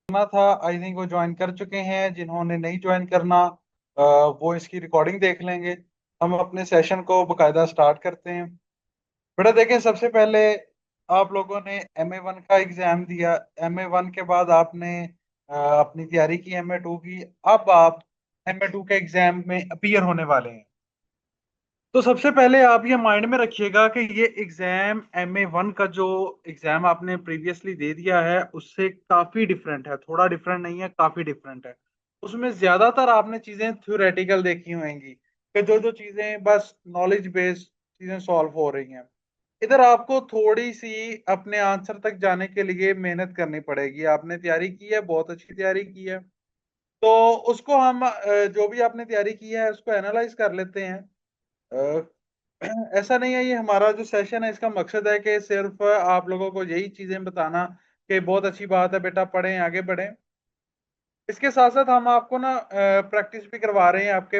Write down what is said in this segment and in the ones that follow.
करना था, I think वो ज्वाइन कर चुके हैं। जिन्होंने नहीं ज्वाइन करना, वो इसकी रिकॉर्डिंग देख लेंगे। हम अपने सेशन को बकायदा स्टार्ट करते हैं। बेटा देखें, सबसे पहले आप लोगों ने MA1 का एग्जाम दिया। MA1 के बाद आपने अपनी तैयारी की MA2 की। अब आप MA2 के एग्जाम में अपीयर होने वाले हैं। तो सबसे पहले आप ये माइंड में रखिएगा कि ये एग्जाम MA1 का जो एग्जाम आपने प्रीवियसली दे दिया है उससे काफी डिफरेंट है। थोड़ा डिफरेंट नहीं है, काफी डिफरेंट है। उसमें ज्यादातर आपने चीजें थ्योरेटिकल देखी होंगी कि जो जो चीजें बस नॉलेज बेस्ड चीजें सॉल्व हो रही हैं। इधर आपको थोड़ी सी अपने आंसर तक जाने के लिए मेहनत करनी पड़ेगी। आपने तैयारी की है, बहुत अच्छी तैयारी की है। तो उसको हम जो भी आपने तैयारी की है उसको एनालाइज कर लेते हैं। अ, ऐसा नहीं है, ये हमारा जो सेशन है इसका मकसद है कि सिर्फ आप लोगों को यही चीजें बताना कि बहुत अच्छी बात है बेटा, पढ़ें आगे बढ़ें। इसके साथ साथ हम आपको ना प्रैक्टिस भी करवा रहे हैं आपके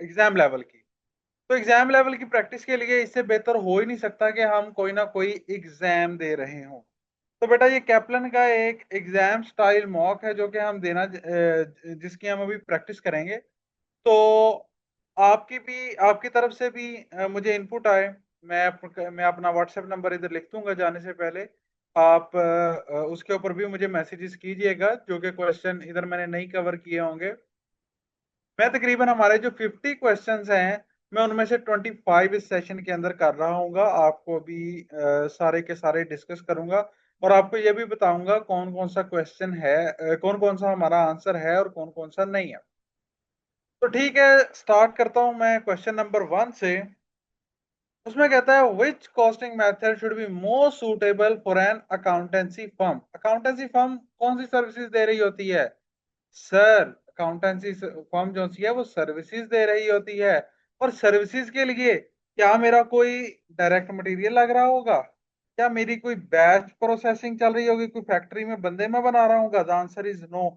एग्जाम लेवल की। तो एग्जाम लेवल की प्रैक्टिस के लिए इससे बेहतर हो ही नहीं सकता कि हम कोई ना कोई एग्जाम दे रहे हों। तो बेटा ये कैप्लन का एक एग्जाम स्टाइल मॉक है जो कि हम देना जिसकी हम अभी प्रैक्टिस करेंगे। तो आपकी भी, आपकी तरफ से भी मुझे इनपुट आए। मैं अपना व्हाट्सएप नंबर इधर लिख दूंगा जाने से पहले। आप उसके ऊपर भी मुझे मैसेजेस कीजिएगा जो कि क्वेश्चन इधर मैंने नहीं कवर किए होंगे। मैं तकरीबन हमारे जो 50 क्वेश्चंस हैं, मैं उनमें से 25 इस सेशन के अंदर कर रहा हूँ। आपको भी सारे के सारे डिस्कस करूंगा और आपको ये भी बताऊंगा कौन कौन सा क्वेश्चन है, कौन कौन सा हमारा आंसर है और कौन कौन सा नहीं है। तो ठीक है, स्टार्ट करता हूं मैं क्वेश्चन नंबर 1 से। उसमें कहता है which costing method should be most suitable for an accountancy firm. Accountancy firm कौन सी सर्विसेज दे रही होती है? सर, अकाउंटेंसी फर्म जो सी है वो सर्विसेज दे रही होती है। और सर्विसेज के लिए क्या मेरा कोई डायरेक्ट मटेरियल लग रहा होगा? क्या मेरी कोई बैच प्रोसेसिंग चल रही होगी? कोई फैक्ट्री में बंदे मैं बना रहा हूँ? The answer is no.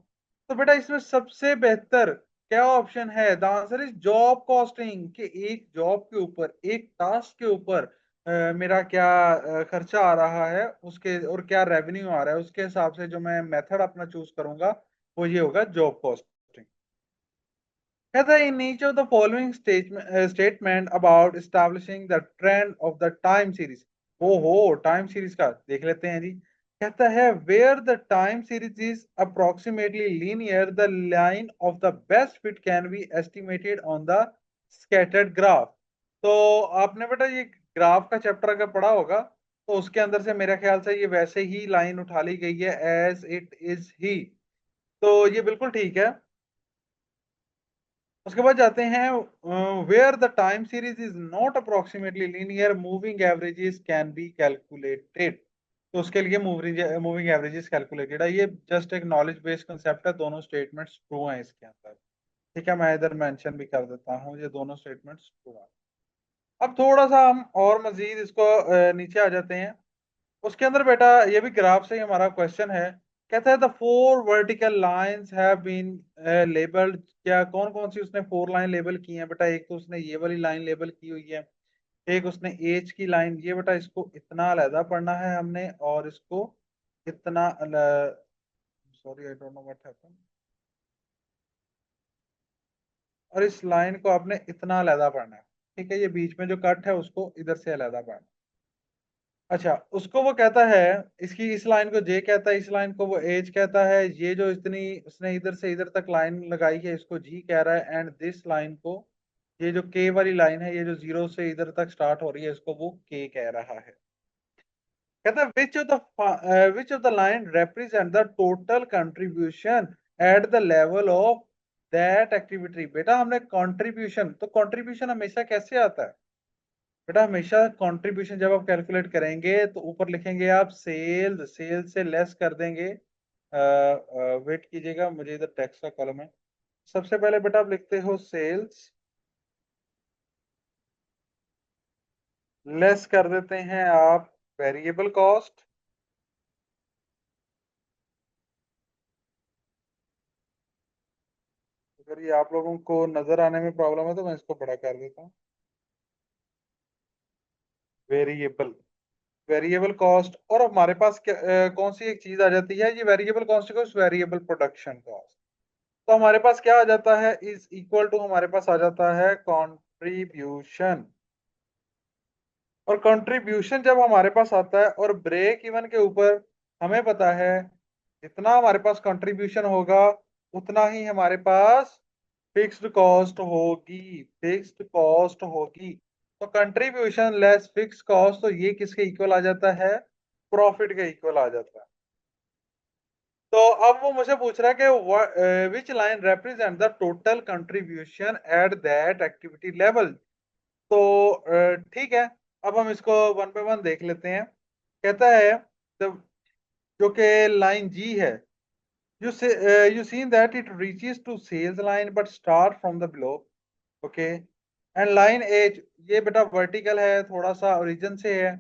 तो बेटा इसमें सबसे बेहतर क्या ऑप्शन है? The answer is job costing. कि एक जॉब के ऊपर, एक टास्क के ऊपर मेरा क्या खर्चा आ रहा है उसके, और क्या रेवेन्यू आ रहा है उसके हिसाब से जो मैं मेथड अपना चूज करूंगा वो ये होगा जॉब कॉस्टिंग। कहता है in each of the following statement about establishing the trend of the time series. ओ हो, टाइम सीरीज का देख लेते हैं जी। कहता है where the time series is approximately linear the line of the best fit can be estimated on the scattered graph. तो आपने बेटा ये ग्राफ का चैप्टर अगर पढ़ा होगा तो उसके अंदर से मेरे ख्याल से ये वैसे ही लाइन उठा ली गई है, एज इट इज ही। तो ये बिल्कुल ठीक है। उसके बाद जाते हैं where the time series is not approximately linear moving averages can be calculated. तो उसके लिए मूविंग एवरेजेस कैलकुलेटेड है। ये जस्ट एक नॉलेज बेस्ड कंसेप्ट है, दोनों स्टेटमेंट्स ट्रू हैं इसके अंदर। ठीक है, मैं इधर मेंशन भी कर देता हूँ ये दोनों स्टेटमेंट्स ट्रू हैं। अब थोड़ा सा हम और मजीद इसको नीचे आ जाते हैं। उसके अंदर बेटा ये भी ग्राफ से ही हमारा क्वेश्चन है। कहता है the four vertical lines have been labelled. क्या कौन कौन सी उसने 4 लाइन लेबल की हैं बेटा? एक तो उसने ये वाली लाइन लेबल की हुई है, एक उसने एज की लाइन, ये बेटा इसको इतना अलहदा पढ़ना है हमने, और इसको इतना, sorry I don't know what happened, और इस लाइन को आपने इतना अलहदा पढ़ना है। ठीक है, ये बीच में जो कट है उसको इधर से अलहदा पढ़ना। अच्छा, उसको वो कहता है, इसकी इस लाइन को जे कहता है, इस लाइन को वो एज कहता है। ये जो इतनी उसने इधर से इधर तक लाइन लगाई है इसको जी कह रहा है। एंड दिस लाइन को, ये जो के वाली लाइन है, ये जो जीरो से इधर तक स्टार्ट हो रही है, इसको वो के कह रहा है। कहता है which of the line represent the total contribution at the level of that activity. बेटा हमने कंट्रीब्यूशन, तो कंट्रीब्यूशन हमेशा कैसे आता है बेटा? हमेशा कंट्रीब्यूशन जब आप कैलकुलेट करेंगे तो ऊपर लिखेंगे आप सेल, सेल से लेस कर देंगे। वेट कीजिएगा, मुझे इधर टेक्स्ट का कॉलम है। सबसे पहले बेटा आप लिखते हो सेल्स, लेस कर देते हैं आप वेरिएबल कॉस्ट। अगर ये आप लोगों को नजर आने में प्रॉब्लम है तो मैं इसको बड़ा कर देता हूँ। वेरिएबल, वेरिएबल कॉस्ट, और हमारे पास कौन सी एक चीज आ जाती है, ये वेरिएबल कॉस्ट को वेरिएबल प्रोडक्शन कॉस्ट। तो हमारे पास क्या आ जाता है, इज इक्वल टू हमारे पास आ जाता है कंट्रीब्यूशन। और कंट्रीब्यूशन जब हमारे पास आता है और ब्रेक इवन के ऊपर हमें पता है जितना हमारे पास कंट्रीब्यूशन होगा उतना ही हमारे पास फिक्स्ड कॉस्ट होगी, फिक्स्ड कॉस्ट होगी। तो कंट्रीब्यूशन लेस फिक्स कॉस्ट, तो ये किसके इक्वल आ जाता है, प्रॉफिट के इक्वल आ जाता है। तो अब वो मुझे पूछ रहा है कि which line represent the total contribution at that activity level. तो ठीक है, अब हम इसको वन बाय वन देख लेते हैं। कहता है तो जो कि लाइन जी है, you seen that it reaches to sales line but start from the below, okay, and line H, ये बेटा वर्टिकल है, थोड़ा सा ओरिजिन से है।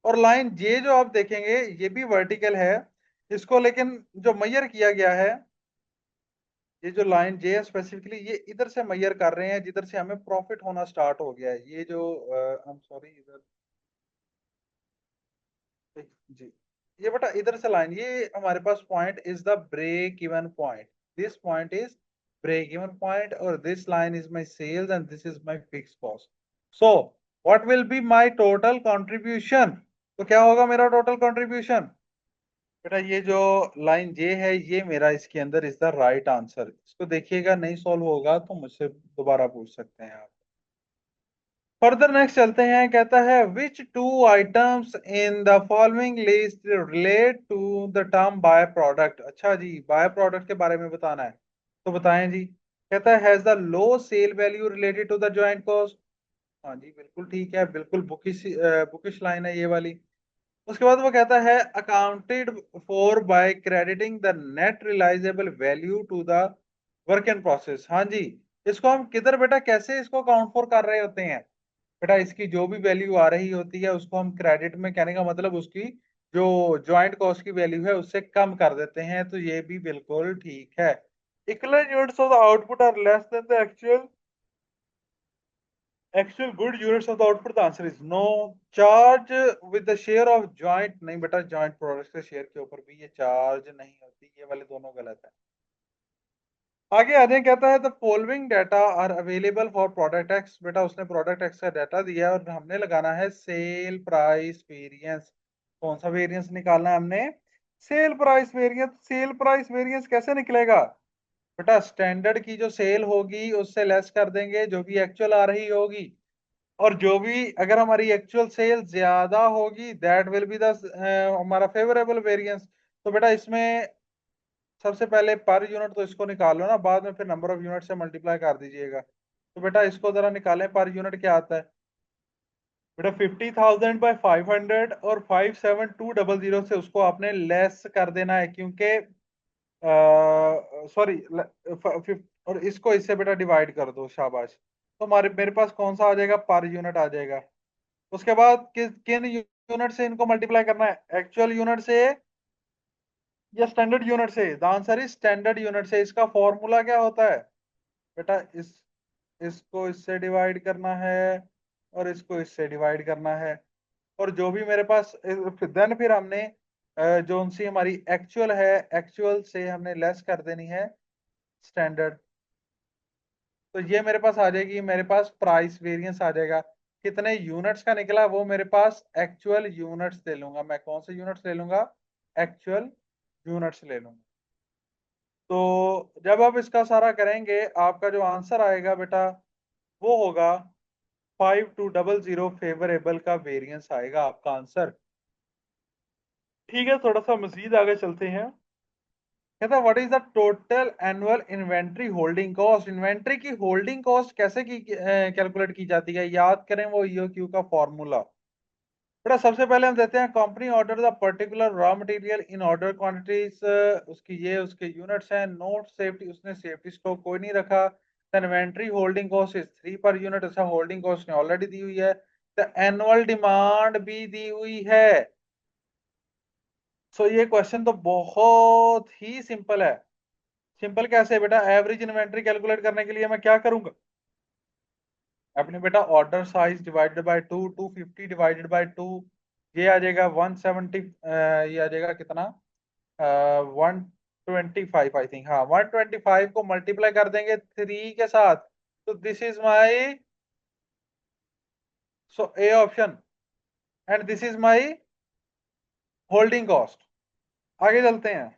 और लाइन जे जो आप देखेंगे ये भी वर्टिकल है, इसको लेकिन जो मैयर किया गया है, ये जो लाइन जे है स्पेसिफिकली ये इधर से मैयर कर रहे हैं जिधर से हमें प्रॉफिट होना स्टार्ट हो गया है। ये जो आई एम सॉरी, इधर जी, ये बेटा इधर से लाइन, ये हमारे पास point is the break even point, this point is break even point, और this line is my sales and this is my fix cost. So what will be my total contribution, तो क्या होगा मेरा total contribution. बेटा ये जो line जे है ये मेरा इसके अंदर इज द राइट आंसर। इसको देखिएगा, नहीं सॉल्व होगा तो मुझसे दोबारा पूछ सकते हैं आप। फर्दर नेक्स्ट चलते हैं, कहता है which two items in the following list relate to the term byproduct. अच्छा जी, बाय प्रोडक्ट के बारे में बताना है, तो बताएं जी। कहता है has the low sale value related to the joint cost. हाँ जी बिल्कुल ठीक है, बिल्कुल बुकिश बुकिश लाइन है ये वाली। उसके बाद वो कहता है accounted for by crediting the net realisable value to the work in process. हाँ जी, इसको हम किधर बेटा कैसे इसको अकाउंट फॉर कर रहे होते हैं, बेटा इसकी जो भी वैल्यू आ रही होती है उसको हम क्रेडिट में, कहने का मतलब उसकी जो ज्वाइंट कॉस्ट की वैल्यू है उससे कम कर देते हैं, तो ये भी बिल्कुल ठीक है। Equal units of the output are less than the actual good units of the output, the answer is no. Charge with the share of joint, नहीं बेटा ज्वाइंट प्रोडक्ट्स के शेयर के ऊपर भी ये चार्ज नहीं होती, ये वाले दोनों गलत है। आगे आगे कहता है the following data are available for product X. बेटा उसने प्रोडक्ट एक्स का डाटा दिया और हमने लगाना है सेल प्राइस वेरिएंस। कौन सा वेरिएंस निकालना है हमने, sale price variance. Sale price variance कैसे निकलेगा, बेटा स्टैंडर्ड की जो सेल होगी उससे लेस कर देंगे जो भी एक्चुअल आ रही होगी, और जो भी अगर हमारी एक्चुअल सेल ज्यादा होगी दैट विल बी द हमारा फेवरेबल वेरिएंस। तो बेटा इसमें सबसे पहले पर यूनिट तो इसको निकाल लो ना, बाद में फिर नंबर ऑफ यूनिट से मल्टीप्लाई कर दीजिएगा। तो बेटा इसको जरा निकालें, पर यूनिट क्या आता है। बेटा 50,000 बाय 500, और 57200 से उसको आपने लेस कर देना है, क्योंकि सॉरी, और इसको इससे बेटा डिवाइड कर दो, शाबाश। तो हमारे मेरे पास कौन सा आ जाएगा, पर यूनिट आ जाएगा। उसके बाद किन यूनिट से इनको मल्टीप्लाई करना है, एक्चुअल यूनिट से या स्टैंडर्ड यूनिट से। The answer is standard unit से। इसका फॉर्मूला क्या होता है, बेटा इसको इससे डिवाइड करना है और इसको इससे डिवाइड करना है, और जो भी मेरे पास देन फिर हमने जो सी हमारी एक्चुअल है, एक्चुअल से हमने लेस कर देनी है स्टैंडर्ड। तो ये मेरे पास आ जाएगी, मेरे पास प्राइस वेरिएंस आ जाएगा। कितने यूनिट्स का निकला वो मेरे पास एक्चुअल यूनिट्स ले लूंगा, मैं कौन से यूनिट्स ले लूंगा, एक्चुअल यूनिट्स ले लूंगा। तो जब आप इसका सारा करेंगे आपका जो आंसर आएगा बेटा वो होगा 5200 फेवरेबल का वेरिएंस आएगा आपका आंसर। ठीक है, थोड़ा सा मजीद आगे चलते हैं। कहता है what is the total annual inventory holding cost. Inventory की होल्डिंग कॉस्ट कैसे की कैलकुलेट की जाती है, याद करें वो ईओक्यू का फॉर्मूला। बेटा सबसे पहले हम देते हैं company order the particular raw material in order quantities, उसकी ये उसके यूनिट्स हैं। नोट सेफ्टी, उसने सेफ्टी स्टॉक कोई नहीं रखा। Inventory holding cost is 3 per unit, अच्छा होल्डिंग कॉस्ट ने ऑलरेडी दी हुई है। तो एनुअल डिमांड भी दी हुई है। सो ये क्वेश्चन तो बहुत ही सिंपल है। सिंपल कैसे बेटा, एवरेज इन्वेंट्री कैलकुलेट करने के लिए मैं क्या करूंगा, अपने बेटा order size divided by 2, 250 divided by 2, ये आ जाएगा 170, ये आ जाएगा कितना, 125 आई थिंक, हाँ 125 को मल्टीप्लाई कर देंगे 3 के साथ, तो this is my, so a option, and this is my holding cost. आगे चलते हैं।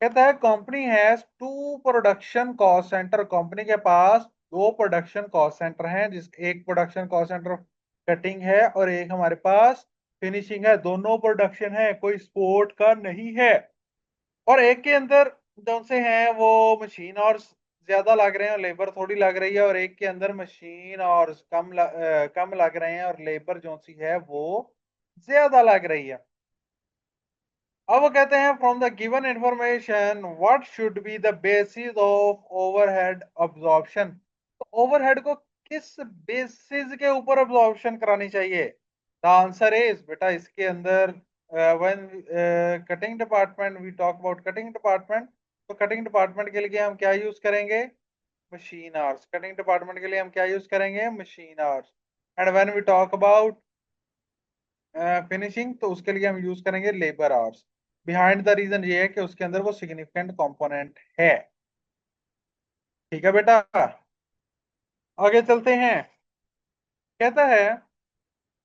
कहता है company has two production cost centre, company के पास दो प्रोडक्शन कॉस्ट सेंटर हैं, जिस एक प्रोडक्शन कॉस्ट सेंटर कटिंग है और एक हमारे पास फिनिशिंग है, दोनों प्रोडक्शन है, कोई स्पोर्ट का नहीं है। और एक के अंदर जो से हैं वो मशीन और ज्यादा लग रहे हैं और लेबर थोड़ी लग रही है, और एक के अंदर मशीन और कम लग रहे हैं और लेबर जो सी है वो ज्यादा लग रही है। अब वो कहते हैं from the given information what should be the basis of overhead absorption, तो ओवरहेड को किस बेसिस के ऊपर अब्जॉर्प्शन करानी चाहिए। द आंसर इज, बेटा इसके अंदर when cutting department, we talk about cutting department, तो कटिंग डिपार्टमेंट के लिए हम क्या यूज करेंगे, मशीन आवर्स। कटिंग डिपार्टमेंट के लिए हम क्या यूज करेंगे, machine hours. And when we talk about finishing, तो उसके लिए हम यूज करेंगे labour hours. Behind the reason ये है कि उसके अंदर वो सिग्निफिकेंट कंपोनेंट है। ठीक है बेटा, आगे चलते हैं। कहता है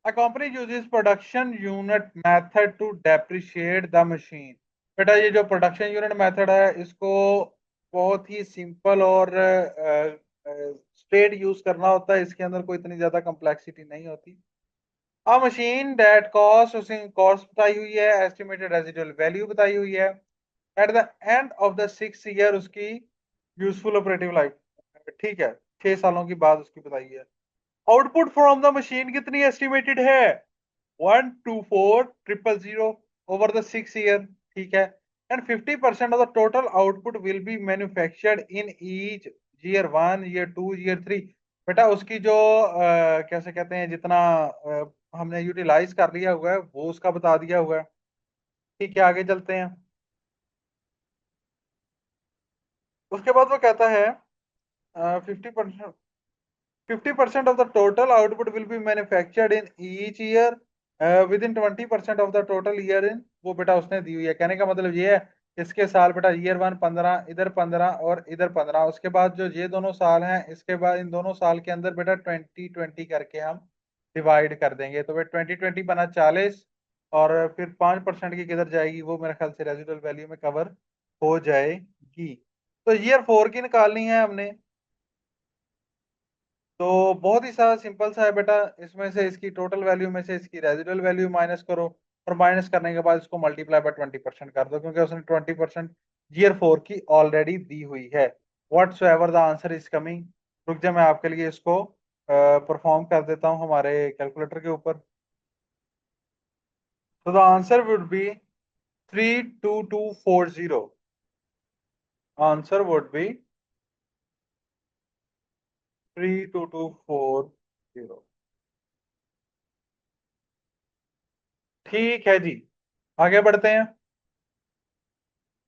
a company uses production unit method to depreciate the machine। बेटा ये जो प्रोडक्शन यूनिट मेथड है इसको बहुत ही सिंपल और स्ट्रेट यूज करना होता है, इसके अंदर कोई इतनी ज्यादा कॉम्प्लेक्सिटी नहीं होती। A machine that cost, उसने कॉस्ट बताई हुई है, एस्टिमेटेड रेजिडुअल वैल्यू बताई हुई है, at the end of the 6 year उसकी यूजफुल ऑपरेटिव लाइफ, ठीक है, 6 सालों की बाद उसकी बताई है। आउटपुट फ्रॉम द मशीन कितनी एस्टिमेटेड है, 124,000 ओवर द 6 ईयर, ठीक है। And 50% of the total output will be manufactured in each year 1, year 2, year 3। बेटा उसकी जो कैसे कहते हैं, जितना हमने यूटिलाइज कर लिया हुआ है वो उसका बता दिया हुआ है। ठीक है, आगे चलते हैं। उसके बाद वो कहता है 50%, 50% of the total output will be manufactured in each year within 20% of the total year in, वो बेटा उसने दी हुई है। कहने का मतलब ये है, इसके साल बेटा ईयर 1 15, इधर 15 और इधर 15, उसके बाद जो ये दोनों साल हैं इसके बाद इन दोनों साल के अंदर बेटा 20 20 करके हम डिवाइड कर देंगे, तो बेटा 20 20 बना 40, और फिर 5% की किधर जाएगी, वो मेरे ख्याल से रेजिडुअल वैल्यू में कवर हो जाएगी। तो ईयर 4 की निकालनी है हमने, तो बहुत ही सारा सिंपल सा है बेटा, इसमें से इसकी टोटल वैल्यू में से इसकी रेजिडुअल वैल्यू माइनस करो, और माइनस करने के बाद इसको मल्टीप्लाई बाय 20% कर दो, क्योंकि उसने 20% ईयर 4 की ऑलरेडी दी हुई है। What so ever the answer is coming, रुक जा मैं आपके लिए इसको परफॉर्म कर देता हूँ हमारे कैलकुलेटर के ऊपर। तो the answer would be 32240, answer would be 32240। ठीक है जी, आगे बढ़ते हैं।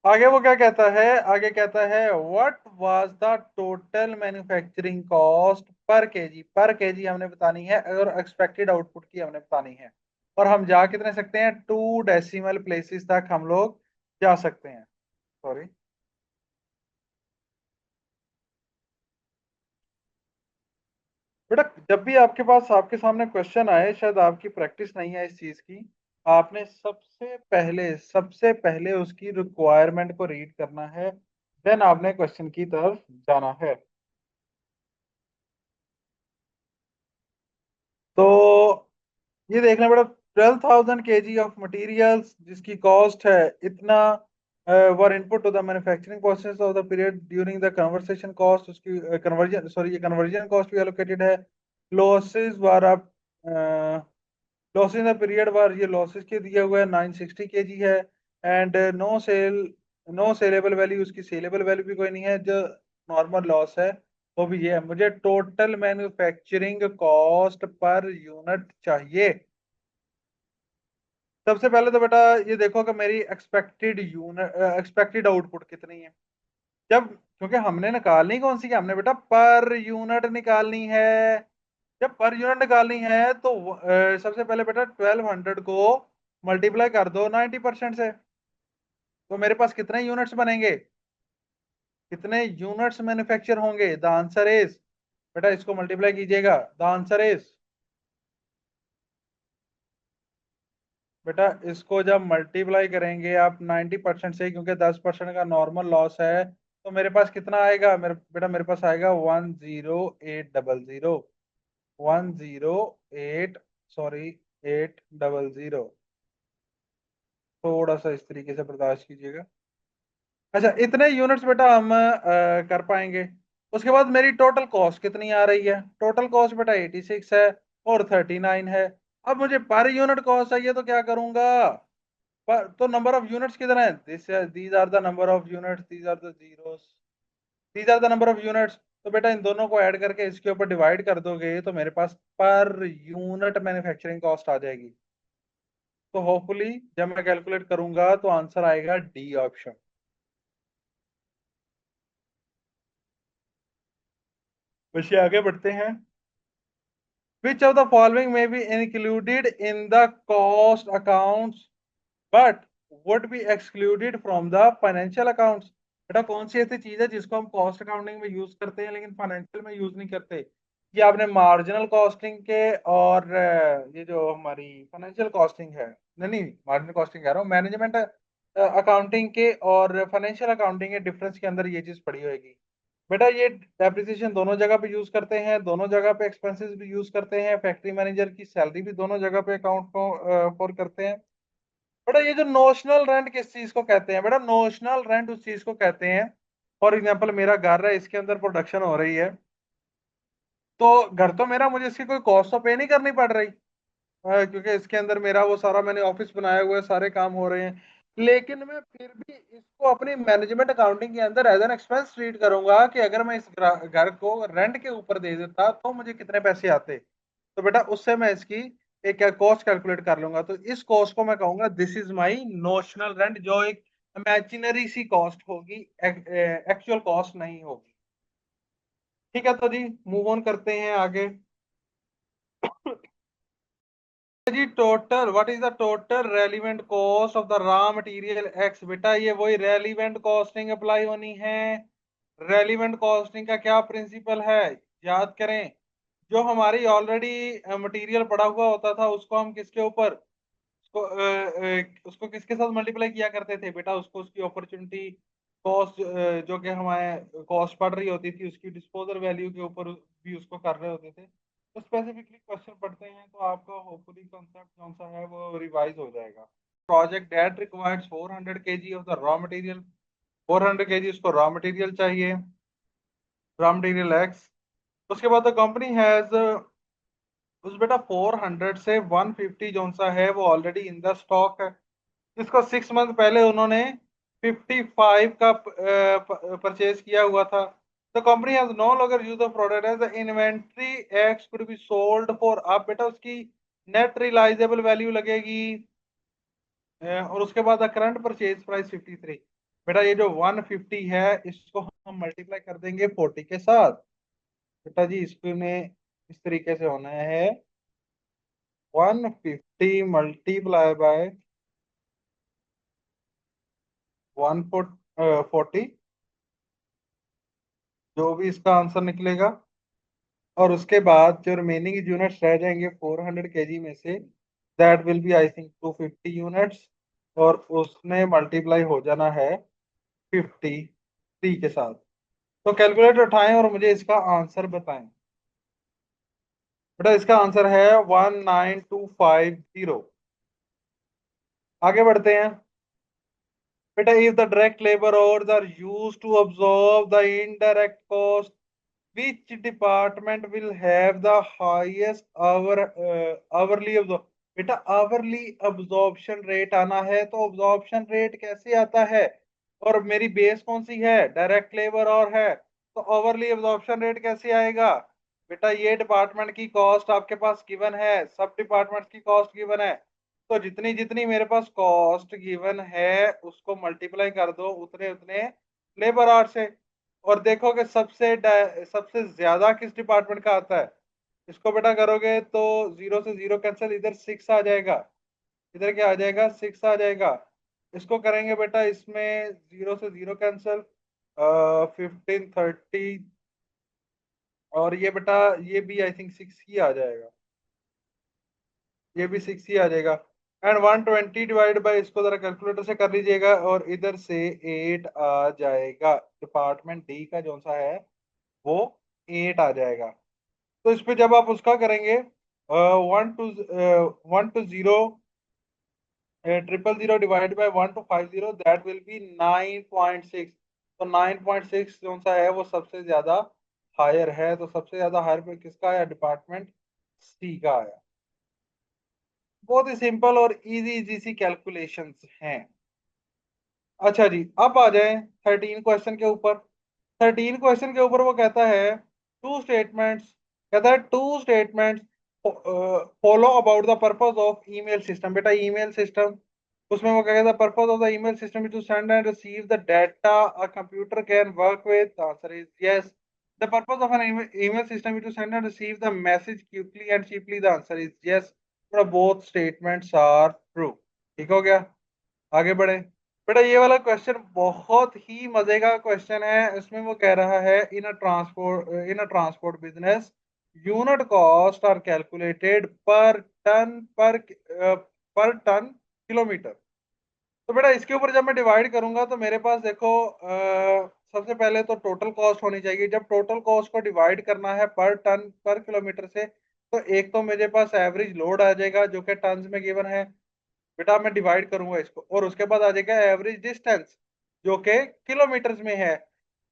आगे वो क्या कहता है, आगे कहता है what was the total manufacturing cost per KG, पर केजी हमने बतानी है और एक्सपेक्टेड आउटपुट की हमने बतानी है। और हम जा कितने सकते हैं, 2 डेसिमल प्लेसेस तक हम लोग जा सकते हैं, सॉरी। बेटा जब भी आपके पास आपके सामने क्वेश्चन आए, शायद आपकी प्रैक्टिस नहीं है इस चीज की, आपने सबसे पहले उसकी रिक्वायरमेंट को रीड करना है, देन आपने क्वेश्चन की तरफ जाना है। तो ये देख लें बेटा, 12,000 kg ऑफ मटेरियल्स जिसकी कॉस्ट है इतना, were input to the manufacturing process of the period during the conversation cost, उसकी कन्वर्जन, सॉरी ये कन्वर्जन कॉस्ट भी एलोकेटेड है। Losses were up, losses in the period were, ये लॉसेस के दिया हुआ है 960 kg है। एंड नो सेलेबल वैल्यू, उसकी सेलेबल वैल्यू भी कोई नहीं है। जो नॉर्मल लॉस है वो भी ये है। मुझे total manufacturing cost per unit चाहिए। सबसे पहले तो बेटा ये देखो कि मेरी एक्सपेक्टेड आउटपुट कितनी है। जब, क्योंकि हमने निकालनी कौन सी है, हमने बेटा पर यूनिट निकालनी है। जब पर यूनिट निकालनी है तो सबसे पहले बेटा 1200 को मल्टीप्लाई कर दो 90% से। तो मेरे पास कितने यूनिट्स बनेंगे, कितने यूनिट्स मैन्युफैक्चर होंगे? द आंसर इज, बेटा इसको मल्टीप्लाई कीजिएगा, द आंसर इज, बेटा इसको जब मल्टीप्लाई करेंगे आप 90% से, क्योंकि 10% का नॉर्मल लॉस है, तो मेरे पास कितना आएगा? मेरे बेटा मेरे पास आएगा 10800, 108, सॉरी 800। थोड़ा सा इस तरीके से बर्दाश्त कीजिएगा। अच्छा, इतने यूनिट्स बेटा हम कर पाएंगे। उसके बाद मेरी टोटल कॉस्ट कितनी आ रही है? टोटल कॉस्ट बेटा 86 है और 39 है। अब मुझे पर यूनिट कॉस्ट चाहिए तो क्या करूंगा? पर तो नंबर ऑफ यूनिट्स कितना है? These are the number of units, these are the zeros, these are the number of units. तो बेटा इन दोनों को ऐड करके इसके ऊपर डिवाइड कर दोगे तो मेरे पास पर यूनिट मैन्युफैक्चरिंग कॉस्ट आ जाएगी। तो होपफुली जब मैं कैलकुलेट करूंगा तो आंसर आएगा डी ऑप्शन। वैसे आगे बढ़ते हैं। Which of the following may be included in the cost accounts but would be excluded from the financial accounts? बेटा कौन सी ऐसी चीज है जिसको हम कॉस्ट अकाउंटिंग में यूज करते हैं लेकिन फाइनेंशियल में यूज नहीं करते? ये आपने मार्जिनल कॉस्टिंग के और ये जो हमारी फाइनेंशियल कॉस्टिंग है, नहीं नहीं मार्जिनल कॉस्टिंग कह रहा हूँ, मैनेजमेंट अकाउंटिंग के और फाइनेंशियल अकाउंटिंग के डिफरेंस के अंदर ये चीज पड़ी होगी। बेटा ये डेप्रिसिएशन दोनों जगह पे यूज करते हैं, दोनों जगह पे एक्सपेंसेस भी यूज करते हैं, फैक्ट्री मैनेजर की सैलरी भी दोनों जगह पे अकाउंट को फॉर करते हैं। बेटा ये जो नोशनल रेंट किस चीज को कहते हैं? बेटा नोशनल रेंट उस चीज को कहते हैं, फॉर एग्जांपल मेरा घर है, इसके अंदर प्रोडक्शन हो रही है, तो घर तो मेरा, मुझे इसकी कोई कॉस्ट तो पे नहीं करनी पड़ रही, क्योंकि इसके अंदर मेरा वो सारा मैंने ऑफिस बनाया हुआ है, सारे काम हो रहे हैं। लेकिन मैं फिर भी इसको अपनी मैनेजमेंट अकाउंटिंग के अंदर एज एन एक्सपेंस ट्रीट करूंगा कि अगर मैं इस घर को रेंट के ऊपर दे देता तो मुझे कितने पैसे आते। तो बेटा उससे मैं इसकी एक कॉस्ट कैलकुलेट कर लूंगा, तो इस कॉस्ट को मैं कहूंगा this is my notional rent, जो एक इमेजिनरी सी कॉस्ट होगी, एक्चुअल कॉस्ट नहीं होगी। ठीक है, तो जी मूव ऑन करते हैं आगे। जी total, what is the total relevant cost of the raw material X? बेटा ये वही रेलिवेंट कॉस्टिंग अप्लाई होनी है। रेलिवेंट कॉस्टिंग का क्या प्रिंसिपल है? याद करें, जो हमारी ऑलरेडी मटेरियल पड़ा हुआ होता था उसको हम किसके ऊपर, उसको किसके साथ मल्टीप्लाई किया करते थे? बेटा उसको उसकी अपॉर्चुनिटी कॉस्ट, जो कि हमारे कॉस्ट पड़ रही होती थी उसकी डिस्पोजल वैल्यू के ऊपर भी उसको कर रहे होते थे। तो स्पेसिफिकली क्वेश्चन पढ़ते हैं तो आपका होपफुली कंसेप्ट कौन सा है वो रिवाइज हो जाएगा। Project that requires 400 KG of the raw material, 400 KG उसको रॉ मटेरियल चाहिए, रॉ मटेरियल एक्स। उसके बाद द कंपनी हैज, उस बेटा 400 से 150 जो सा है वो ऑलरेडी इन द स्टॉक है। इसको 6 मंथ पहले उन्होंने 55 का परचेज किया हुआ था। The company has no longer use the product as the inventory X could be sold for, अब बेटा उसकी नेट रियलाइजेबल वैल्यू लगेगी, और उसके बाद करंट परचेज प्राइस 53। बेटा ये जो 150 है इसको हम मल्टीप्लाई कर देंगे 40 के साथ। बेटा जी इसमें इस तरीके से होना है, 150 मल्टीप्लाई बाय 140, जो भी इसका आंसर निकलेगा। और उसके बाद जो रिमेनिंग यूनिट्स रह जाएंगे 400 केजी में से, that will be I think 250 units, और उसमें मल्टीप्लाई हो जाना है 53 के साथ। तो कैलकुलेटर उठाएं और मुझे इसका आंसर बताएं। बेटा इसका आंसर है 19250। आगे बढ़ते हैं। बेटा if the direct labour hours are used to absorb the indirect cost, which department will have the highest hourly बेटा hourly absorption rate आना है, तो absorption rate कैसे आता है? और मेरी बेस कौन सी है? डायरेक्ट लेबर और है, तो hourly absorption rate कैसे आएगा? बेटा ये डिपार्टमेंट की कॉस्ट आपके पास गिवन है, सब डिपार्टमेंट की कॉस्ट गिवन है, तो जितनी जितनी मेरे पास कॉस्ट गिवन है उसको मल्टीप्लाई कर दो उतने उतने लेबर आवर से। और देखो कि सबसे सबसे ज्यादा किस डिपार्टमेंट का आता है? इसको बेटा करोगे तो जीरो से जीरो कैंसिल, इधर सिक्स आ जाएगा, इधर क्या आ जाएगा, सिक्स आ जाएगा। इसको करेंगे बेटा, इसमें जीरो से जीरो कैंसिल, 15, 30, और ये बेटा ये भी आई थिंक सिक्स ही आ जाएगा, ये भी सिक्स ही आ जाएगा। एंड 120 डिवाइड बाई, इसको जरा कैलकुलेटर से कर लीजिएगा, और इधर से एट आ जाएगा। डिपार्टमेंट डी का जो सा है वो एट आ जाएगा। तो इस पे जब आप उसका करेंगे, 1 to 0, 000 divide by 1 to 50, that will B 9.6। तो 9.6 जो सा है वो सबसे ज्यादा हायर है, तो सबसे ज्यादा हायर पे किसका आया, डिपार्टमेंट सी का आया। बहुत ही सिंपल और इजी इजी सी कैलकुलेशंस हैं। अच्छा जी, अब आ जाए 13 क्वेश्चन के ऊपर। 13 क्वेश्चन के ऊपर वो कहता है टू स्टेटमेंट्स, कहता है two statements follow about the purpose of email system. बेटा ईमेल सिस्टम, उसमें वो कहता है purpose of the email system is to send and receive the data a computer can work with, the answer is yes. The purpose of an email system is to send and receive the message quickly and cheaply, the answer is yes. Both statements are true. ठीक हो गया, आगे बढ़े। बेटा ये वाला question बहुत ही मजे का क्वेश्चन है। इसमें वो कह रहा है in a transport business unit cost are calculated per ton kilometre. तो बेटा इसके ऊपर जब मैं डिवाइड करूंगा तो मेरे पास देखो, सबसे पहले तो टोटल कॉस्ट होनी चाहिए। जब टोटल कॉस्ट को डिवाइड करना है पर टन पर किलोमीटर से, तो एक तो मेरे पास एवरेज लोड आ जाएगा जो कि टन्स में गिवन है। बेटा मैं डिवाइड करूंगा इसको, और उसके बाद आ जाएगा एवरेज डिस्टेंस जो कि किलोमीटर्स में है।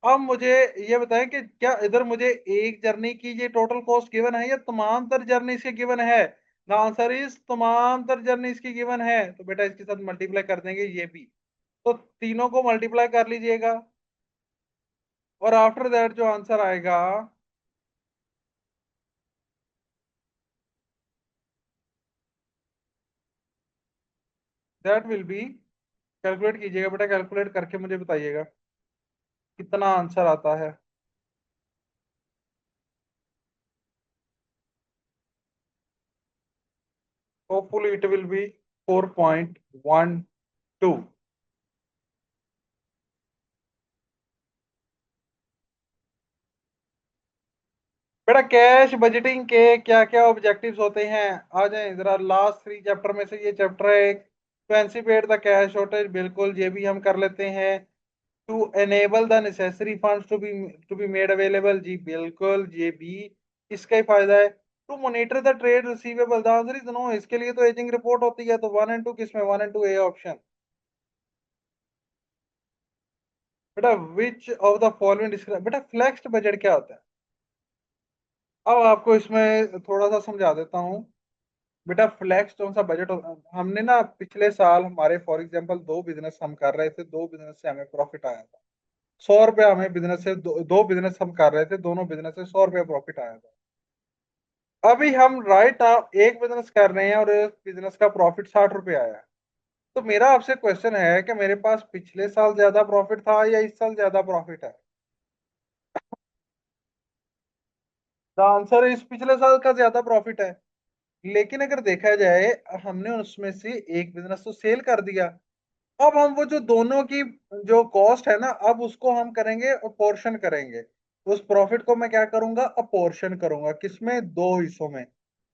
अब मुझे ये बताएं कि क्या इधर मुझे एक जर्नी की ये टोटल कॉस्ट गिवन है या तमाम तर जर्नी के गिवन है। द आंसर इज तमाम तर जर्नी की गिवन है, तो बेटा इसके साथ मल्टीप्लाई कर देंगे ये भी। तो तीनों को मल्टीप्लाई कर लीजिएगा, और आफ्टर दैट जो आंसर आएगा, दैट विल बी, कैलकुलेट कीजिएगा बेटा, कैलकुलेट करके मुझे बताइएगा कितना आंसर आता है। Hopefully it will be 4.12। बेटा कैश बजटिंग के क्या क्या ऑब्जेक्टिव्स होते हैं, आ जाएं जरा। लास्ट 3 चैप्टर में से ये चैप्टर है एक, to anticipate the cash shortage, बिल्कुल ये भी हम कर लेते हैं। To enable the necessary funds to be made available, जी बिल्कुल ये भी इसका ही फायदा है। To monitor the trade receivable, the answer is no, इसके लिए तो एजिंग रिपोर्ट होती है। तो वन एंड टू किसमें, one and two A option. बेटा which of the following describe, बेटा फ्लेक्स्ड बजट क्या होता है। अब आपको इसमें थोड़ा सा समझा देता हूँ। बेटा फ्लैक्स कौन सा बजट हमने ना पिछले साल हमारे फॉर एग्जांपल दो बिजनेस हम कर रहे थे, दो बिजनेस से हमें प्रॉफिट आया था। 100 रुपया हमें बिजनेस से दो बिजनेस हम कर रहे थे, दोनों बिजनेस से 100 रुपया प्रॉफिट आया था। अभी हम राइट एक बिजनेस कर रहे हैं और एक बिजनेस का प्रॉफिट 60 रुपया आया है। तो मेरा आपसे क्वेश्चन है कि मेरे पास पिछले साल ज्यादा प्रॉफिट था या इस साल ज्यादा प्रॉफिट है। द आंसर इस पिछले साल का ज्यादा प्रॉफिट है। लेकिन अगर देखा जाए, हमने उसमें से एक बिजनेस तो सेल कर दिया। अब हम वो जो दोनों की जो कॉस्ट है ना, अब उसको हम करेंगे अपोर्शन करेंगे। उस प्रॉफिट को मैं क्या करूंगा, अपोर्शन करूंगा, किसमें, दो हिस्सों में।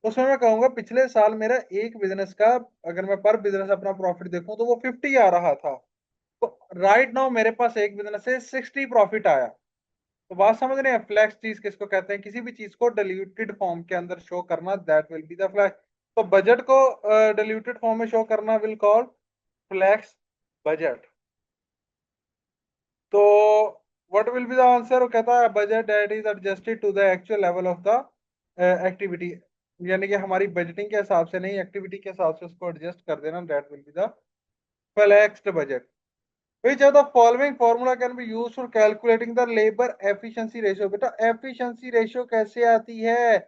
उसमें मैं कहूंगा पिछले साल मेरा एक बिजनेस का, अगर मैं पर बिजनेस अपना प्रॉफिट देखूं तो वो 50 आ रहा था। तो राइट नाउ मेरे पास एक बिजनेस से 60 प्रॉफिट आया। तो बात समझ रहे हैं, फ्लैक्स चीज किसको कहते हैं, किसी भी चीज को डिल्यूटेड फॉर्म के अंदर शो करना, that will be the flex. तो बजट को डिल्यूटेड फॉर्म में शो करना विल कॉल फ्लैक्स बजट। तो what will be the answer, वो कहता है budget that is adjusted to the actual level of the activity. यानी कि हमारी बजटिंग के हिसाब से नहीं, एक्टिविटी के हिसाब से उसको एडजस्ट कर देना, that will be the flexed budget. Which of the following formula can be used for calculating the labor efficiency ratio। बेटा efficiency ratio कैसे आती है,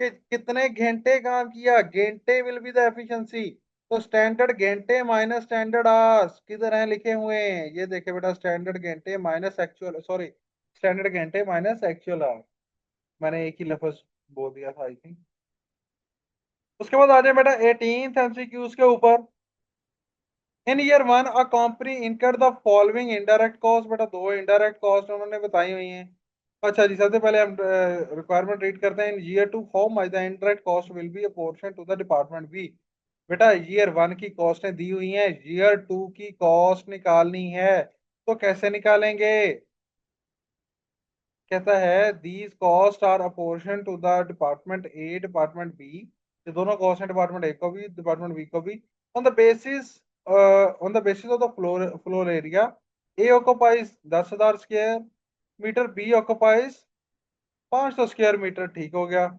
कि कितने घंटे काम किया, घंटे विल बी द एफिशिएंसी। तो स्टैंडर्ड घंटे माइनस स्टैंडर्ड आवर्स किधर हैं लिखे हुए हैं, ये देखे बेटा, स्टैंडर्ड घंटे माइनस एक्चुअल, सॉरी, स्टैंडर्ड घंटे माइनस एक्चुअल आवर्स। मैंने एक ही लफ्ज बोल दिया था आई थिंक। उसके बाद आ जाए बेटा 18th एमसीक्यूज के ऊपर। In year one a company incurred the following indirect cost. बेटा दो इनडायरेक्ट कॉस्ट उन्होंने बताई हुई हैं। अच्छा जी, सबसे पहले हम रिक्वायरमेंट रीड करते हैं। In year two how much the indirect cost will be a portion to the department B. बेटा ईयर वन की कॉस्टें दी हुई हैं, ईयर टू की कॉस्ट निकालनी है, तो कैसे निकालेंगे? कहता है these cost are apportion to the department A department B. ये दोनों कॉस्ट है डिपार्टमेंट ए को भी डिपार्टमेंट बी को भी। On the basis of the floor area. A occupies 10,000 square metre, B occupies 500 square metre. ठीक हो गया।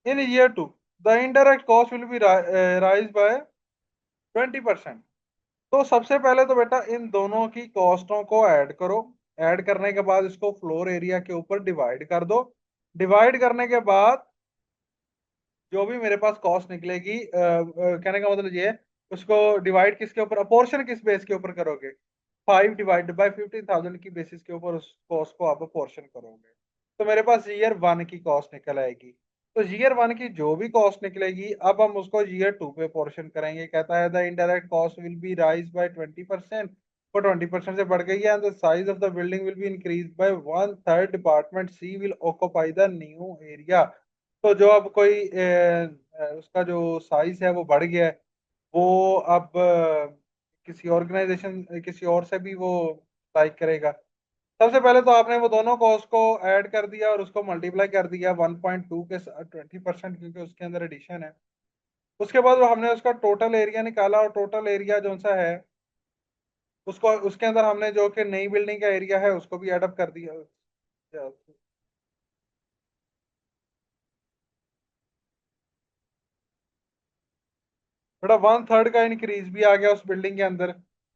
In year two the indirect cost will be raise by 20%। तो सबसे पहले तो बेटा इन दोनों की कॉस्टों को ऐड करो। ऐड करने के बाद इसको फ्लोर एरिया के ऊपर डिवाइड कर दो। डिवाइड करने के बाद जो भी मेरे पास कॉस्ट निकलेगी, कहने का मतलब ये है, उसको डिवाइड किसके ऊपर, अपोर्शन किस बेस के ऊपर करोगे? 5 डिवाइडेड बाय 15,000 की बेसिस के ऊपर उस कॉस्ट को आप अपोर्शन करोगे। तो मेरे पास ईयर वन की कॉस्ट निकल आएगी। तो ईयर वन की जो भी कॉस्ट निकलेगी अब हम उसको ईयर टू पे पोर्शन करेंगे। कहता है the indirect cost will be raise by 20%। वो 20% से बढ़ गई है। The size of the building will be increase by one third. Department C will occupy the new area. तो जो अब कोई उसका जो साइज है वो बढ़ गया है, वो अब किसी ऑर्गेनाइजेशन किसी और से भी वो स्ट्राइक करेगा। सबसे पहले तो आपने वो दोनों कॉस्ट को ऐड कर दिया और उसको मल्टीप्लाई कर दिया 1.2 के साथ 20%, क्योंकि उसके अंदर एडिशन है। उसके बाद वो हमने उसका टोटल एरिया निकाला और टोटल एरिया जो सा है उसको उसके अंदर हमने जो कि नई बिल्डिंग का एरिया है उसको भी एडअप कर दिया। बेटा वन थर्ड का इंक्रीज भी आ गया उस बिल्डिंग के अंदर।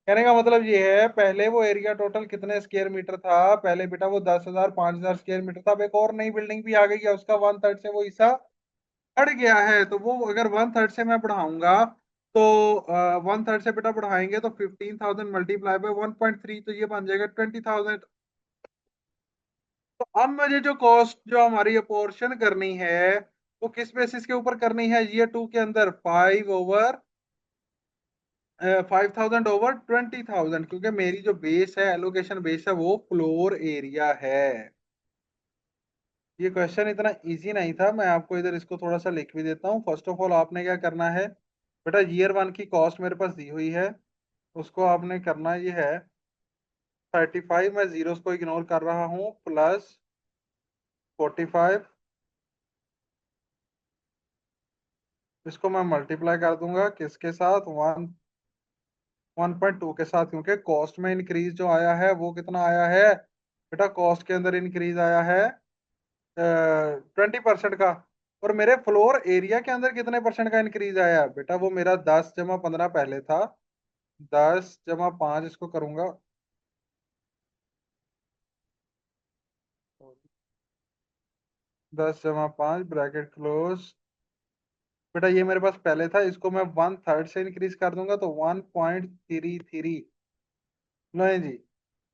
कहने का मतलब ये है, पहले वो एरिया टोटल कितने स्क्वायर मीटर था? पहले बेटा वो 10,000 5,000 स्क्वायर मीटर था। अब एक और नई बिल्डिंग भी आ गई है, उसका वन थर्ड से वो हिस्सा बढ़ गया है। तो वो अगर वन थर्ड से मैं बढ़ाऊंगा तो वन थर्ड से बेटा बढ़ाएंगे तो 15,000 मल्टीप्लाई बाय 1.3, तो ये बन जाएगा 20,000। तो अब मुझे जो कॉस्ट जो हमारी अपोर्शन करनी है वो किस बेसिस के ऊपर करनी है? ईयर टू के अंदर 5,000 ओवर 20,000, क्योंकि मेरी जो बेस है एलोकेशन बेस है वो फ्लोर एरिया है। ये क्वेश्चन इतना इजी नहीं था। मैं आपको इधर इसको थोड़ा सा लिख भी देता हूँ। फर्स्ट ऑफ ऑल आपने क्या करना है बेटा, ईयर वन की कॉस्ट मेरे पास दी हुई है, उसको आपने करना ये है 35, मैं जीरोस को इग्नोर कर रहा हूँ, प्लस 45। इसको मैं मल्टीप्लाई कर दूंगा किसके साथ? 1.2 के साथ, क्योंकि कॉस्ट में इंक्रीज जो आया है वो कितना आया है बेटा? कॉस्ट के अंदर इंक्रीज आया है 20% का। और मेरे फ्लोर एरिया के अंदर कितने परसेंट का इंक्रीज आया है बेटा? वो मेरा 10 जमा 15 पहले था, 10 जमा 5 इसको करूंगा, 10 जमा 5 ब्रैकेट क्लोज। बेटा ये मेरे पास पहले था, इसको मैं वन थर्ड से इंक्रीज कर दूंगा तो 1.33। नहीं जी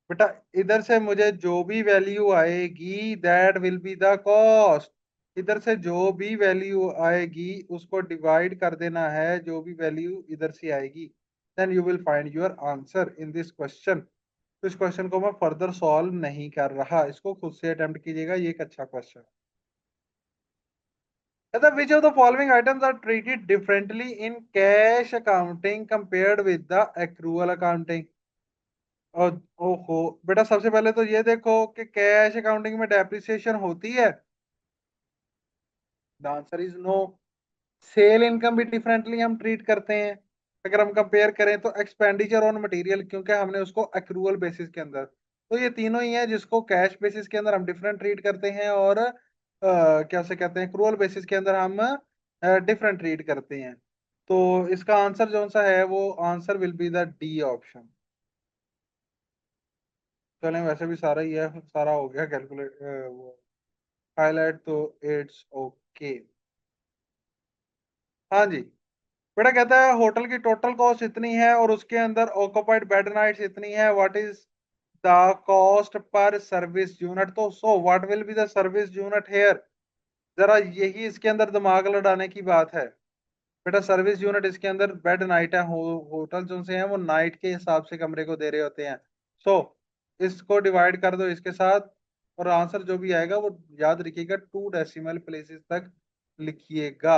बेटा, इधर से मुझे जो भी वैल्यू आएगी that will be the cost. इधर से जो भी वैल्यू आएगी उसको डिवाइड कर देना है, जो भी वैल्यू इधर से आएगी, then you will find your answer in this question. तो इस क्वेश्चन को मैं फर्दर सॉल्व नहीं कर रहा, इसको खुद से अटेम्प्ट कीजिएगा, ये एक अच्छा क्वेश्चन है। Which of the following items are treated differently in cash accounting compared with the accrual accounting? और ओहो बेटा, सबसे पहले तो ये देखो कि कैश अकाउंटिंग में डेप्रिसिएशन होती है। The answer is no. Sale income भी डिफरेंटली हम ट्रीट करते हैं। अगर हम कंपेयर करें तो एक्सपेंडिचर ऑन मटेरियल, क्योंकि हमने उसको एक्रूअल बेसिस के अंदर, तो ये तीनों ही है जिसको कैश बेसिस के अंदर हम डिफरेंट ट्रीट करते हैं और क्या से कहते हैं एक्रूअल बेसिस के अंदर हम डिफरेंट ट्रीट करते हैं। तो इसका आंसर जो सा है वो answer will be the D option. चलें, वैसे भी सारा ही है, सारा हो गया कैलकुलेट वो हाईलाइट, तो इट्स ओके। हाँ जी बेटा, कहता है होटल की टोटल कॉस्ट इतनी है और उसके अंदर ऑक्युपाइड बेड नाइट्स इतनी है, what is the cost per service unit? तो so what will be the service unit here? जरा यही इसके अंदर दिमाग लड़ाने की बात है। बेटा सर्विस यूनिट इसके अंदर बेड नाइट है, होटल जो से हैं वो नाइट के हिसाब से कमरे को दे रहे होते हैं। सो इसको डिवाइड कर दो इसके साथ, और आंसर जो भी आएगा वो याद रखिएगा 2 डेसिमल प्लेसेस तक लिखिएगा।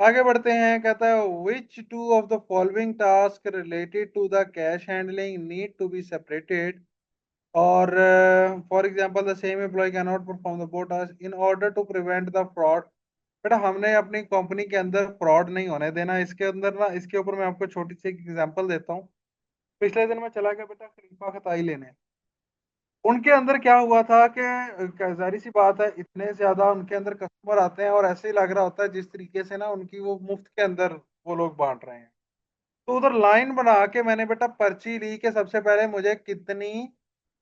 आगे बढ़ते हैं, कहता है which two of the following task related to the cash handling need to be separated, और for example the same employee can not perform the both task in order to prevent the fraud. बेटा हमने अपनी company के अंदर fraud नहीं होने देना। इसके अंदर ना, इसके ऊपर मैं आपको छोटी सी एग्जांपल देता हूँ। पिछले दिन मैं चला गया बेटा खलीफा खताई लेने। उनके अंदर क्या हुआ था कि जाहिर सी बात है इतने ज्यादा उनके अंदर कस्टमर आते हैं, और ऐसे ही लग रहा होता है जिस तरीके से ना उनकी वो मुफ्त के अंदर वो लोग बांट रहे हैं। तो उधर लाइन बना के मैंने बेटा पर्ची ली कि सबसे पहले मुझे कितनी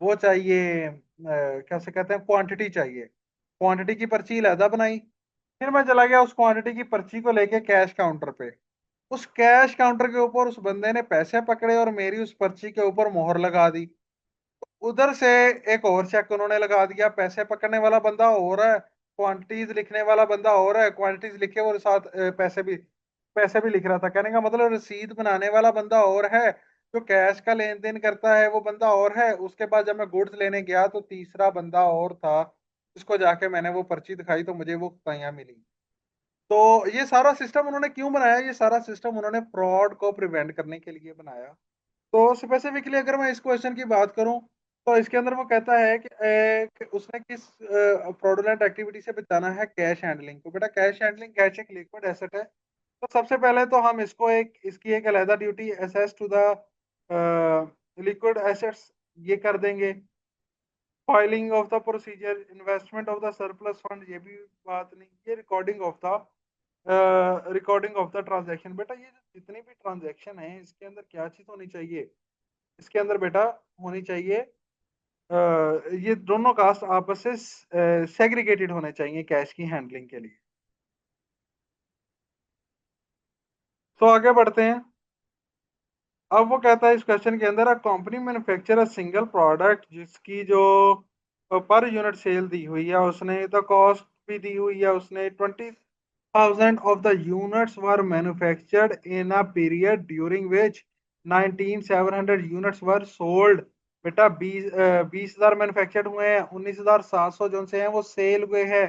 वो चाहिए, कैसे कहते हैं, क्वांटिटी चाहिए। क्वांटिटी की पर्ची अलहदा बनाई। फिर मैं चला गया उस क्वांटिटी की पर्ची को लेके कैश काउंटर पे। उस कैश काउंटर के ऊपर उस बंदे ने पैसे पकड़े और मेरी उस पर्ची के ऊपर मोहर लगा दी। उधर से एक और चेक उन्होंने लगा दिया। पैसे पकड़ने वाला बंदा और है, क्वांटिटीज लिखने वाला बंदा और है, क्वांटिटीज लिखे और साथ पैसे भी लिख रहा था। कहने का मतलब रसीद बनाने वाला बंदा और है, जो कैश का लेन देन करता है वो बंदा और है। उसके बाद जब मैं गुड्स लेने गया तो तीसरा बंदा और था, जिसको जाके मैंने वो पर्ची दिखाई तो मुझे वो पाइयां मिली। तो ये सारा सिस्टम उन्होंने क्यों बनाया? ये सारा सिस्टम उन्होंने फ्रॉड को प्रिवेंट करने के लिए बनाया। तो स्पेसिफिकली अगर मैं इस क्वेश्चन की बात करूं, तो इसके अंदर वो कहता है कि उसने किस फ्रॉडुलेंट एक्टिविटी से बचाना है कैश हैंडलिंग को। बेटा कैश हैंडलिंग कैश एक लिक्विड एसेट है। तो सबसे पहले तो हम इसको एक इसकी एक अलहदा duty assess to the liquid assets ये कर देंगे। Filing of the procedure, investment of the surplus fund, ये भी बात नहीं। ये रिकॉर्डिंग ऑफ द ट्रांजैक्शन। बेटा ये जो जितनी भी ट्रांजैक्शन है इसके अंदर क्या चीज होनी चाहिए? इसके अंदर बेटा होनी चाहिए, ये दोनों कास्ट आपस से सेग्रीगेटेड होने चाहिए कैश की हैंडलिंग के लिए। तो आगे बढ़ते हैं। अब वो कहता है इस क्वेश्चन के अंदर, a company manufacture a single product जिसकी जो पर यूनिट सेल दी हुई है, उसने द कॉस्ट भी दी हुई है, उसने 20,000 of the units were manufactured in a period during which 19,700 units were sold। बेटा 20,000 मैन्युफैक्चर्ड हुए हैं, 19,700 जो से हैं वो सेल हुए हैं।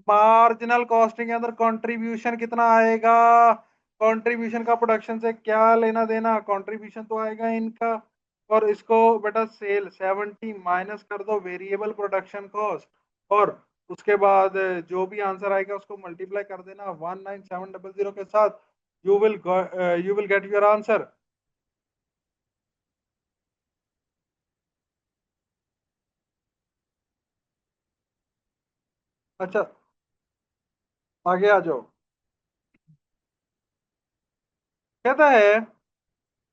मार्जिनल कॉस्टिंग के अंदर कंट्रीब्यूशन कितना आएगा? कंट्रीब्यूशन का प्रोडक्शन से क्या लेना देना? कंट्रीब्यूशन तो आएगा इनका। और इसको बेटा सेल 70 माइनस कर दो वेरिएबल प्रोडक्शन कॉस्ट, और उसके बाद जो भी आंसर आएगा उसको मल्टीप्लाई कर देना 19700 के साथ। You will get your answer. अच्छा, आगे आ जाओ। कहता है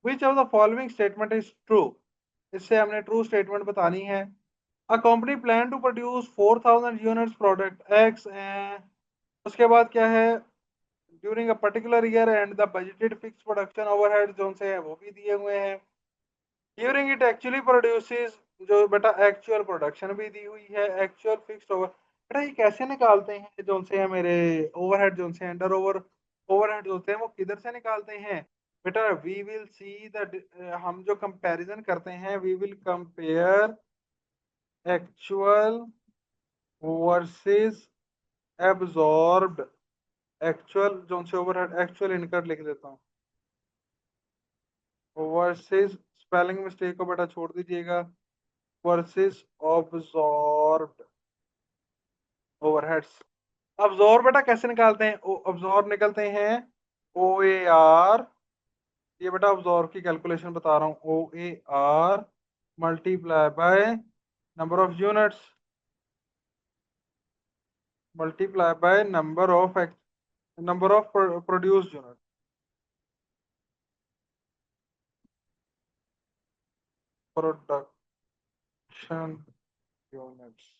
which of the following statement is true. इससे हमने ट्रू स्टेटमेंट बतानी है। A company plan to produce 4,000 units product X. उसके बाद क्या है? During a particular year and the budgeted fix production overhead जो से है वो भी दिए हुए हैं। ड्यूरिंग इट एक्चुअली प्रोड्यूसेस, जो बेटा एक्चुअल प्रोडक्शन भी दी हुई है। एक्चुअल फिक्स्ड ओवर, बेटा ये कैसे निकालते हैं जो से है मेरे ओवरहेड जो से अंडर ओवरहेड होते हैं वो किधर से निकालते हैं? बेटा वी विल सी द, हम जो कंपैरिजन करते हैं, we will compare actual versus absorbed. Actual जो से ओवरहेड, एक्चुअल इनकट लिख देता हूँ, वर्सेस, स्पेलिंग मिस्टेक को बेटा छोड़ दीजिएगा, वर्सेस ऑब्जॉर्ब्ड ओवरहेड्स। अब्जॉर्ब बेटा कैसे निकालते हैं? अब्जॉर्ब निकलते हैं OAR। ये बेटा अब्जॉर्ब की कैलकुलेशन बता रहा हूँ, OAR multiply by number of units, multiply by number of produce unit, production units.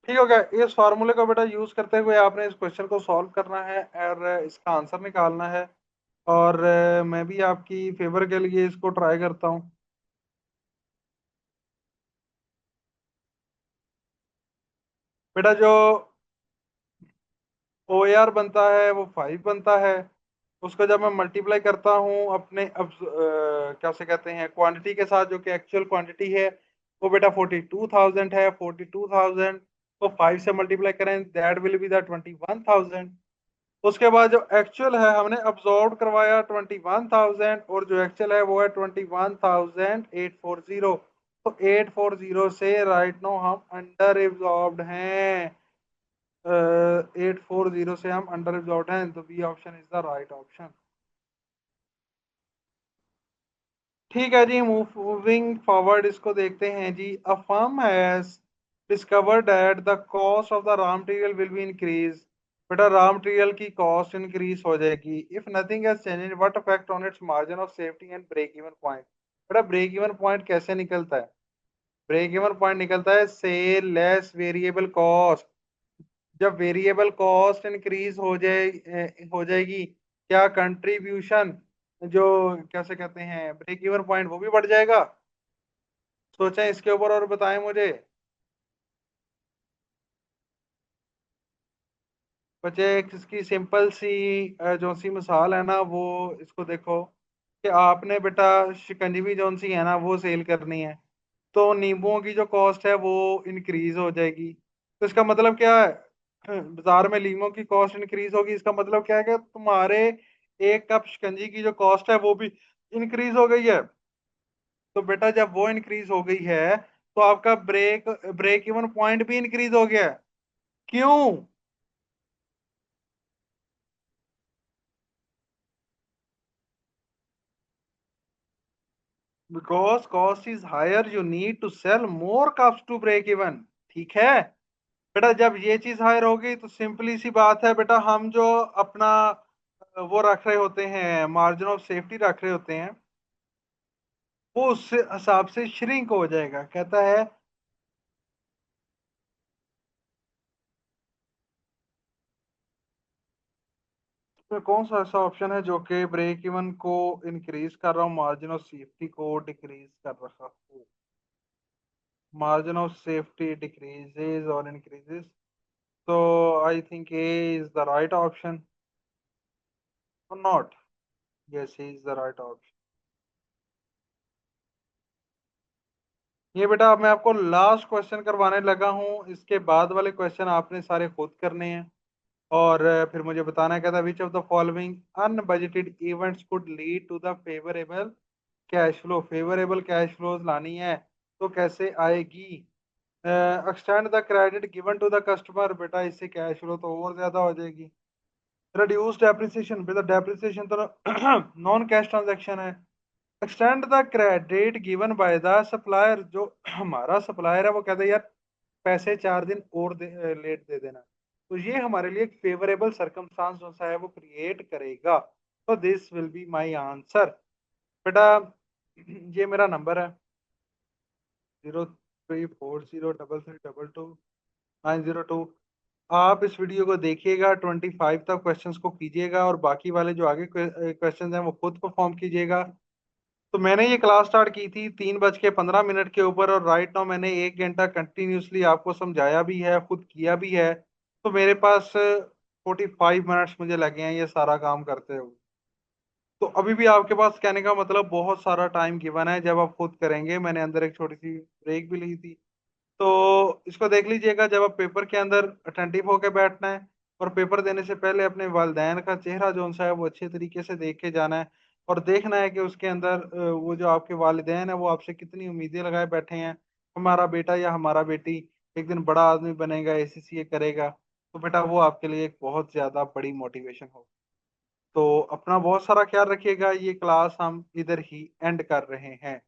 ठीक हो गया। इस फार्मूले को बेटा यूज करते हुए आपने इस क्वेश्चन को सॉल्व करना है और इसका आंसर निकालना है। और मैं भी आपकी फेवर के लिए इसको ट्राई करता हूँ। बेटा जो ओ ए आर बनता है वो 5 बनता है। उसको जब मैं मल्टीप्लाई करता हूँ अपने अब क्या से कहते हैं क्वांटिटी के साथ, जो कि एक्चुअल क्वांटिटी है, वो बेटा 42,000 है। 42,000 को 5 से मल्टीप्लाई करें, दैट विल बी द 21,000। उसके बाद जो एक्चुअल है हमने अब्सॉर्ब करवाया 21,000, और जो एक्चुअल है वो है 21,840। तो 840 से राइट नाउ हम अंडर एब्सॉर्ब्ड हैं। 840 से हम अंडर एब्सॉर्ब्ड हैं, तो B option is the right option. ठीक है जी, मूविंग फॉरवर्ड इसको देखते हैं जी। A firm has discovered that the cost of the raw material will be increase. बेटा रॉ मटेरियल की कॉस्ट इंक्रीज हो जाएगी। If nothing has changed what affect on its margin of safety and break even point. बेटा break even point कैसे निकलता है? Break even point निकलता है सेल लेस वेरिएबल कॉस्ट। जब वेरिएबल कॉस्ट इंक्रीज हो जाएगी, क्या कंट्रीब्यूशन, जो कैसे कहते हैं ब्रेक इवन पॉइंट, वो भी बढ़ जाएगा? सोचें इसके ऊपर और बताएं मुझे। बच्चे एक इसकी सिंपल सी जो सी मिसाल है ना, वो इसको देखो कि आपने बेटा शिकंजवी जो सी है ना वो सेल करनी है। तो नींबुओं की जो कॉस्ट है वो इंक्रीज हो जाएगी। तो इसका मतलब क्या है? बाजार में नींबुओं की कॉस्ट इंक्रीज होगी, इसका मतलब क्या है कि तुम्हारे एक कप शिकंजी की जो कॉस्ट है वो भी इंक्रीज हो गई है। तो बेटा जब वो इंक्रीज हो गई है, तो आपका ब्रेक ब्रेक इवन पॉइंट भी इंक्रीज हो गया है। क्यों? Because cost is higher, you need to sell more cups to break even. ठीक है बेटा, जब ये चीज हायर होगी तो सिंपली सी बात है बेटा, हम जो अपना वो रख रहे होते हैं, मार्जिन ऑफ सेफ्टी रख रहे होते हैं, वो उस हिसाब से श्रिंक हो जाएगा। कहता है तो कौन सा ऐसा ऑप्शन है जो कि ब्रेक इवन को इंक्रीज कर रहा हूँ, मार्जिन ऑफ सेफ्टी को डिक्रीज कर रहा हूँ? मार्जिन ऑफ सेफ्टी डिक्रीजेज और इंक्रीजेज। तो I think A is the right option और not. Yes, is the right option. ये बेटा अब मैं आपको लास्ट क्वेश्चन करवाने लगा हूँ। इसके बाद वाले क्वेश्चन आपने सारे खुद करने हैं। और फिर मुझे बताना है, कहता which of the following unbudgeted events could lead to the favourable cash flow. Favourable cash flows लानी है तो कैसे आएगी? Extend the credit given to the customer. बेटा इससे कैश फ्लो तो और ज्यादा हो जाएगी। Reduce depreciation. बेटा डेप्रिसिएशन तो नॉन कैश ट्रांजैक्शन है। Extend the credit given by the supplier. जो हमारा सप्लायर है वो कहता है यार पैसे 4 दिन और लेट दे देना। तो ये हमारे लिए एक फेवरेबल सरकमस्टांस जो सा है वो क्रिएट करेगा। तो this will be my answer. बेटा ये मेरा नंबर है 03403322 आप इस वीडियो को देखिएगा, 25 तक क्वेश्चंस को कीजिएगा और बाकी वाले जो आगे क्वेश्चंस हैं वो खुद परफॉर्म कीजिएगा। तो मैंने ये क्लास स्टार्ट की थी 3:15 के ऊपर, और राइट नाउ मैंने 1 घंटा कंटिन्यूसली आपको समझाया भी है, खुद किया भी है। तो मेरे पास 45 मिनट्स मुझे लगे हैं ये सारा काम करते हुए। तो अभी भी आपके पास कहने का मतलब बहुत सारा टाइम गिवन है जब आप खुद करेंगे। मैंने अंदर एक छोटी सी ब्रेक भी ली थी। तो इसको देख लीजिएगा, जब आप पेपर के अंदर अटेंटिव होकर बैठना है, और पेपर देने से पहले अपने वालिदैन का चेहरा जो सा है वो अच्छे तरीके से देख के जाना है। और देखना है कि उसके अंदर वो जो आपके वालिदैन है वो आपसे कितनी उम्मीदें लगाए बैठे हैं। हमारा बेटा या हमारा बेटी एक दिन बड़ा आदमी बनेगा, एसीसीए करेगा, तो बेटा वो आपके लिए एक बहुत ज्यादा बड़ी मोटिवेशन हो। तो अपना बहुत सारा ख्याल रखिएगा। ये क्लास हम इधर ही एंड कर रहे हैं।